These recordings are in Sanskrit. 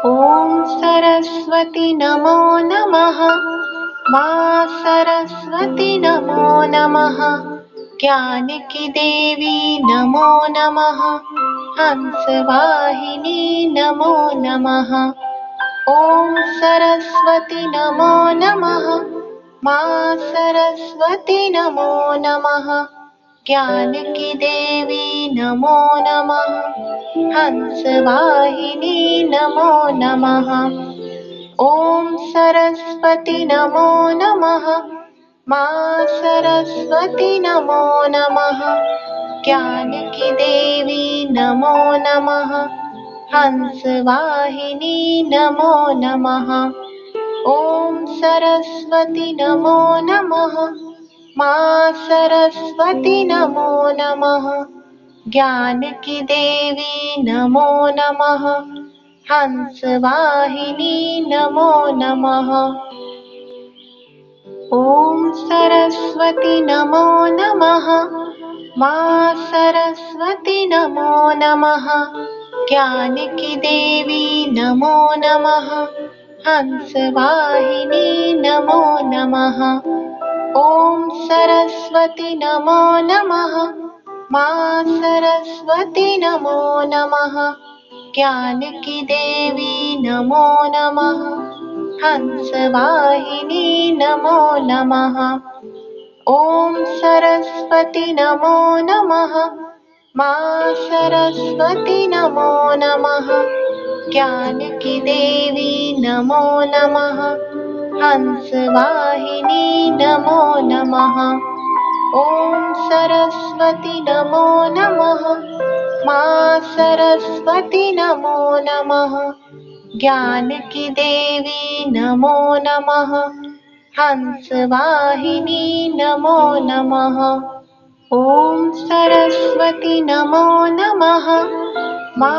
ॐ सरस्वती नमो नमः। मा सरस्वती नमो नमः। ज्ञानकी देवी नमो नमः। हंसवाहिनी नमो नमः। ॐ सरस्वती नमो नमः। मा सरस्वती नमो नमः। ज्ञानकी देवी नमो नमः। हंसवाहिनी नमो नमः। ॐ सरस्वती नमो नमः। मा सरस्वती नमो नमः। ज्ञानकी देवी नमो नमः। हंसवाहिनी नमो नमः। ॐ सरस्वती नमो नमः। मा सरस्वती नमो नमः। ज्ञानकी देवी नमो नमः। हंसवाहिनी नमो नमः। ॐ सरस्वती नमो नमः। मा सरस्वती नमो नमः। ज्ञानकी देवी नमो नमः। हंसवाहिनी नमो नमः। ॐ सरस्वती नमो नमः। मा सरस्वती नमो नमः। ज्ञानकी देवी नमो नमः। हंसवाहिनी नमो नमः। ॐ सरस्वती नमो नमः। मा सरस्वती नमो नमः। ज्ञानकी देवी नमो नमः। हंसवाहिनी नमो नमः। ॐ सरस्वती नमो नमः। मा सरस्वती नमो नमः। ज्ञानकी देवी नमो नमः। हंसवाहिनी नमो नमः। ॐ सरस्वती नमो नमः। मा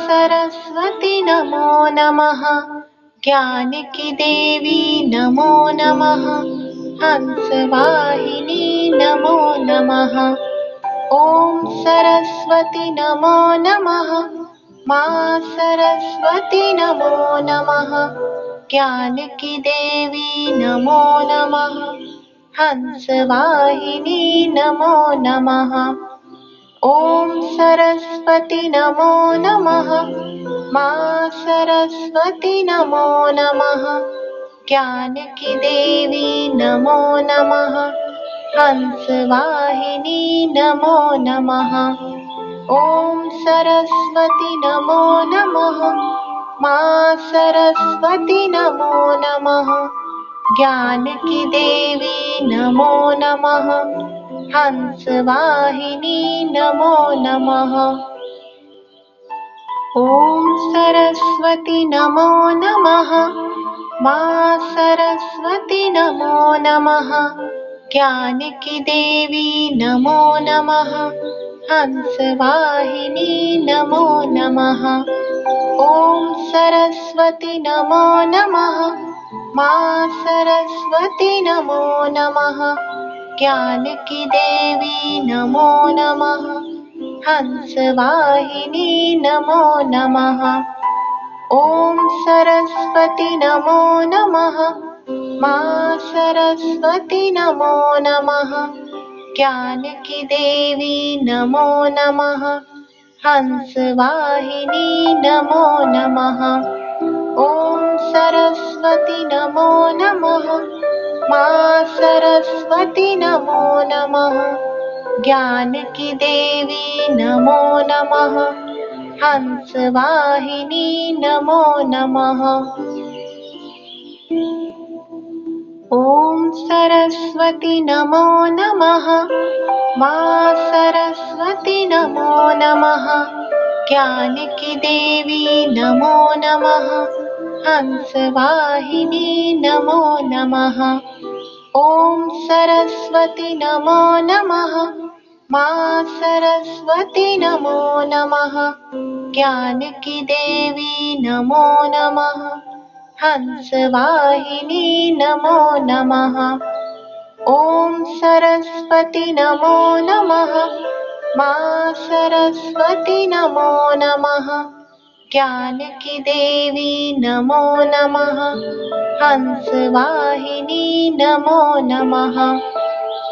सरस्वती नमो नमः। ज्ञानकी देवी नमो नमः। हंसवाहिनी नमो नमः। ॐ सरस्वती नमो नमः। मा सरस्वती नमो नमः। ज्ञानकी देवी नमो नमः। हंसवाहिनी नमो नमः। ॐ सरस्वती नमो नमः। मा सरस्वती नमो नमः। ज्ञानकी देवी नमो नमः। हंसवाहिनी नमो नमः। ॐ सरस्वती नमो नमः। मा सरस्वती नमो नमः। ज्ञानकी देवी नमो नमः। हंसवाहिनी नमो नमः। ॐ सरस्वती नमो नमः। मा सरस्वती नमो नमः। ज्ञानकी देवी नमो नमः। हंसवाहिनी नमो नमः। ॐ सरस्वती नमो नमः। मा सरस्वती नमो नमः। ज्ञानकी देवी नमो नमः। हंसवाहिनी नमो नमः। ॐ सरस्वती नमो नमः। मा सरस्वती नमो नमः। ज्ञानकी देवी नमो नमः। हंसवाहिनी नमो नमः। ॐ सरस्वती नमो नमः। मा सरस्वती नमो नमः। ज्ञानकी देवी नमो नमः। हंसवाहिनी नमो नमः। ॐ सरस्वती नमो नमः। मा सरस्वती नमो नमः। ज्ञानकी देवी नमो नमः। हंसवाहिनी नमो नमः। ॐ सरस्वती नमो नमः। मा सरस्वती नमो नमः। ज्ञानकी देवी नमो नमः। हंसवाहिनी नमो नमः। ॐ सरस्वती नमो नमः। मा सरस्वती नमो नमः। ज्ञान की देवी नमो नमः। हंसवाहिनी नमो नमः।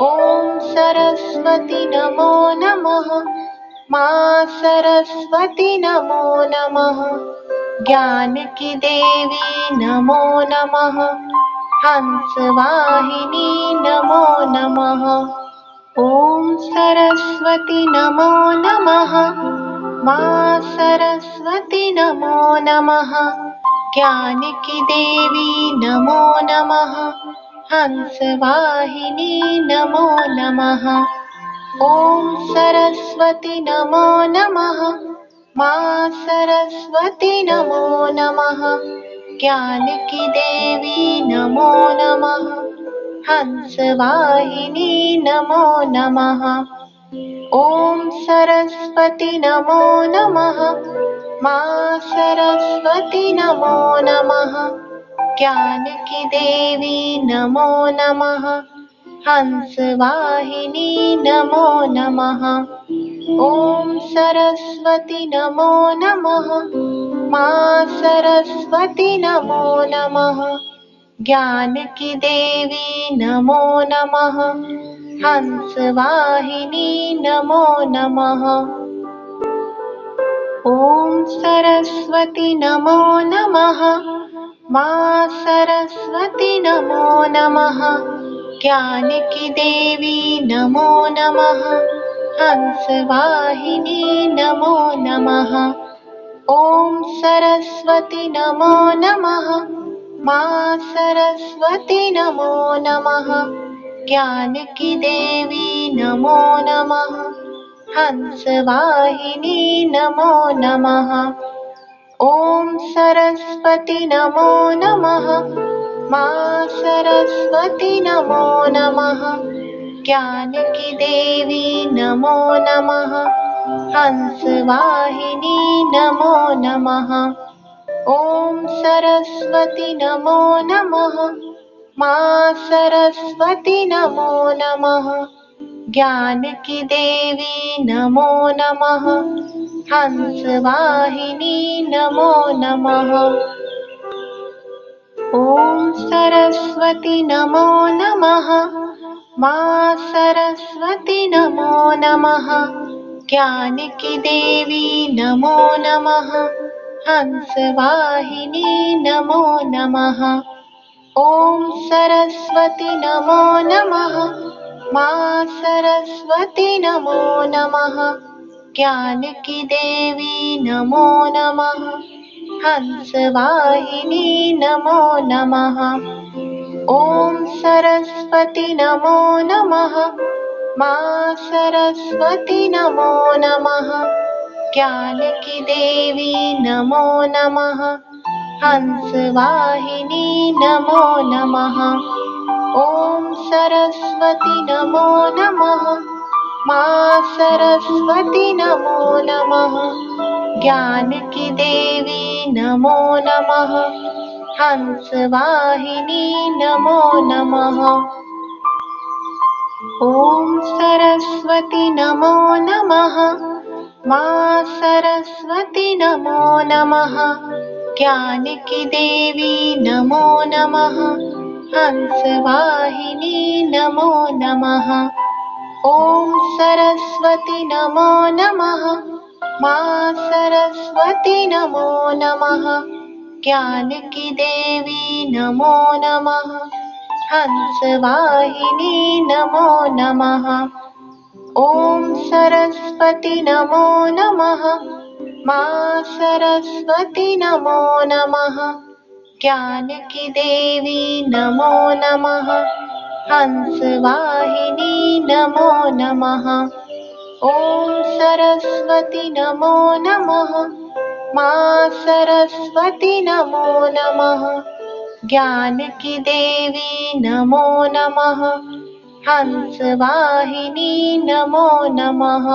ॐ सरस्वती नमो नमः। माँ सरस्वती नमो नमः। ज्ञान की देवी नमो नमः। हंसवाहिनी नमो नमः। ॐ सरस्वती नमो नमः। माँ सरस्वती नमो नमः। ज्ञान की देवी नमो नमः। हंसवाहिनी नमो नमः। ॐ सरस्वती नमो नमः। माँ सरस्वती नमो नमः। ज्ञान की देवी नमो नमः। हंसवाहिनी नमो नमः। ॐ सरस्वती नमो नमः। माँ सरस्वती नमो नमः। ज्ञान की देवी नमो नमः। हंसवाहिनी नमो नमः। ॐ सरस्वती नमो नमः। माँ सरस्वती नमो नमः। ज्ञान की देवी नमो नमः। हंसवाहिनी नमो नमः। ॐ सरस्वती नमो नमः। माँ सरस्वती नमो नमः। ज्ञान की देवी नमो नमः। हंसवाहिनी नमो नमः। ॐ सरस्वती नमो नमः। माँ सरस्वती नमो नमः। ज्ञान की देवी नमो नमः। हंसवाहिनी नमो नमः। ॐ सरस्वती नमो नमः। माँ सरस्वती नमो नमः। ज्ञान की देवी नमो नमः। हंसवाहिनी नमो नमः। ॐ सरस्वती नमो नमः। माँ सरस्वती नमो नमः। ज्ञान की देवी नमो नमः। हंसवाहिनी नमो नमः। ॐ सरस्वती नमो नमः। माँ सरस्वती नमो नमः। ज्ञान की देवी नमो नमः। हंसवाहिनी नमो नमः। ॐ सरस्वती नमो नमः। माँ सरस्वती नमो नमः। ज्ञान की देवी नमो नमः। हंसवाहिनी नमो नमः। ॐ सरस्वती नमो नमः। माँ सरस्वती नमो नमः। ज्ञान की देवी नमो नमः। हंसवाहिनी नमो नमः। ॐ सरस्वती नमो नमः। माँ सरस्वती नमो नमः। ज्ञान की देवी नमो नमः। हंसवाहिनी नमो नमः। ॐ सरस्वती नमो नमः। माँ सरस्वती नमो नमः। ज्ञान की देवी नमो नमः। हंसवाहिनी नमो नमः। ॐ सरस्वती नमो नमः। माँ सरस्वती नमो नमः। ज्ञान की देवी नमो नमः। हंसवाहिनी नमो नमः। ॐ सरस्वती नमो नमः। माँ सरस्वती नमो नमः। ज्ञान की देवी नमो नमः। हंसवाहिनी नमो नमः। ॐ सरस्वती नमो नमः। माँ सरस्वती नमो नमः। ज्ञान की देवी नमो नमः। हंसवाहिनी नमो नमः।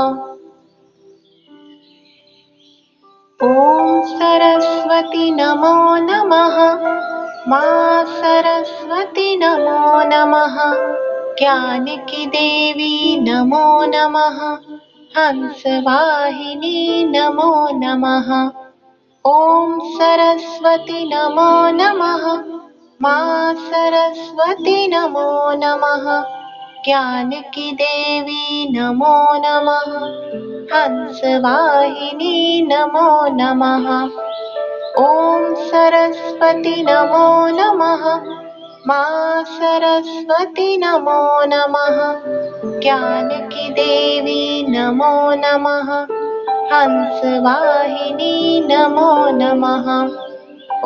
ॐ सरस्वती नमो नमः। माँ सरस्वती नमो नमः। ज्ञान की देवी नमो नमः। हंसवाहिनी नमो नमः। ॐ सरस्वती नमो नमः। मा सरस्वती नमो नमः। ज्ञान की देवी नमो नमः। हंसवाहिनी नमो नमः। ॐ सरस्वती नमो नमः। मा सरस्वती नमो नमः। ज्ञान की देवी नमो नमः। हंसवाहिनी नमो नमः।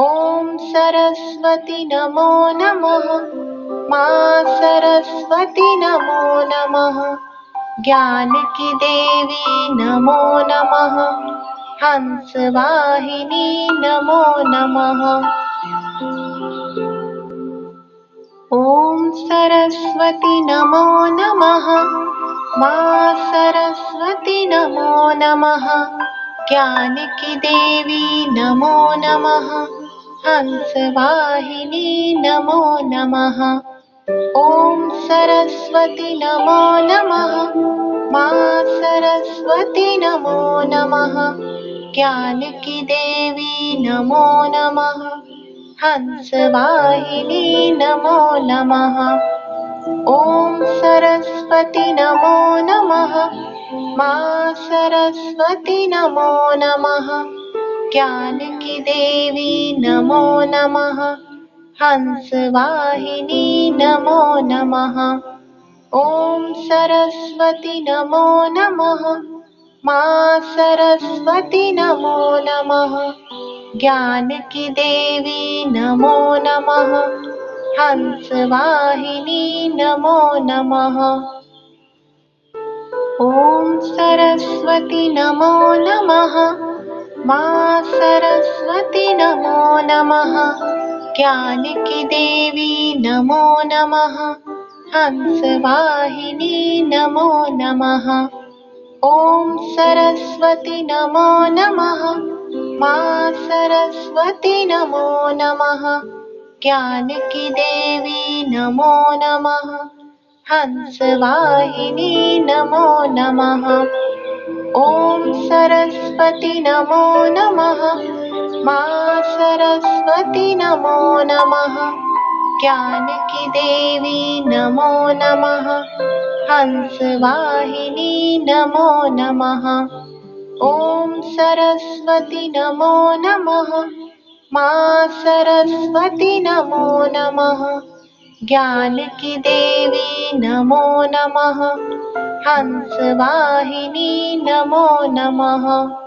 ॐ सरस्वती नमो नमः। मा सरस्वती नमो नमः। ज्ञान की देवी नमो नमः। हंसवाहिनी नमो नमः। ॐ सरस्वती नमो नमः। मा सरस्वती नमो नमः। ज्ञान की देवी नमो नमः। हंसवाहिनी नमो नमः। ॐ सरस्वती नमो नमः। मा सरस्वती नमो नमः। ज्ञान की देवी नमो नमः। हंसवाहिनी नमो नमः। ॐ सरस्वती नमो नमः। मा सरस्वती नमो नमः। ज्ञान की देवी नमो नमः। हंसवाहिनी नमो नमः। ॐ सरस्वती नमो नमः। मा सरस्वती नमो नमः। ज्ञान की देवी नमो नमः। हंसवाहिनी नमो नमः। ॐ सरस्वती नमो नमः। मा सरस्वती नमो नमः। ज्ञान की देवी नमो नमः। हंसवाहिनी नमो नमः। ॐ सरस्वती नमो नमः। मा सरस्वती नमो नमः। ज्ञान की देवी नमो नमः। हंसवाहिनी नमो नमः। ॐ सरस्वती नमो नमः। मा सरस्वती नमो नमः। ज्ञान की देवी नमो नमः। हंसवाहिनी नमो नमः। ॐ सरस्वती नमो नमः। मा सरस्वती नमो नमः। ज्ञान की देवी नमो नमः। हंसवाहिनी नमो नमः।